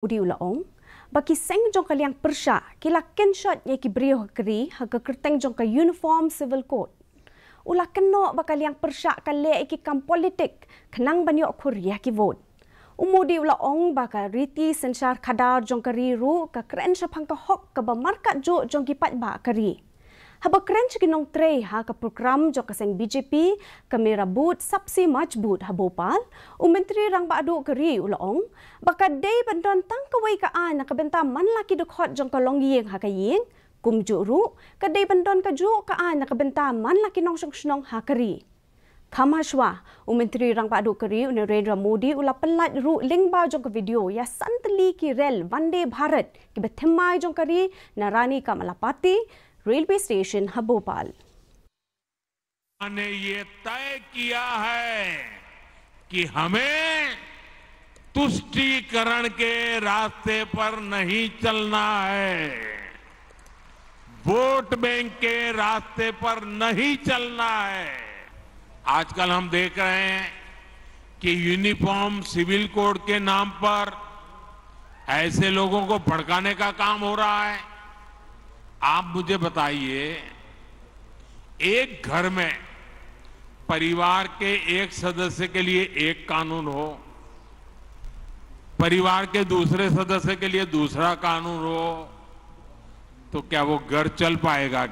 Udi ulaong, baki seng jong kaliang persya, kila kenshot ye ki brio kri, haga kerteng jong ka uniform civil code. Ula keno bakaliang persya kale iki kam politik, kenang banyo Korea ki vote. Umudi ulaong baka riti sensar kadar jong kari ru, ka keren syapang ka hok ka bamarkat jo jong ki patba kari. Haba keren cikinong tre ha ka program jong kaseng BJP kami rabut sapsi majbut ha Bhopal menteri rang baadu keri ulaong baka day bandon tang kawai kaan nakabenta man laki dukhot jong kalong yeng ha kayeng kum juru ka day bandon ka ju kaan nakabenta man laki nong syong ha keri. Kamashwa menteri rang baadu keri Narendra Modi ula pelat ru lingba jong ka video ya santali ki rel Vande Bharat ki bethemai jong keri Narani Kamalapati railway station है भोपाल। ने ये तय किया है कि हमें तुष्टीकरण के रास्ते पर नहीं चलना है, वोट बैंक के रास्ते पर नहीं चलना है। आजकल हम देख रहे हैं कि यूनिफॉर्म सिविल कोड के नाम पर ऐसे लोगों को भड़काने का काम हो रहा है। आप मुझे बताइए, एक घर में परिवार के एक सदस्य के लिए एक कानून हो, परिवार के दूसरे सदस्य के लिए दूसरा कानून हो, तो क्या वो घर चल पाएगा क्या?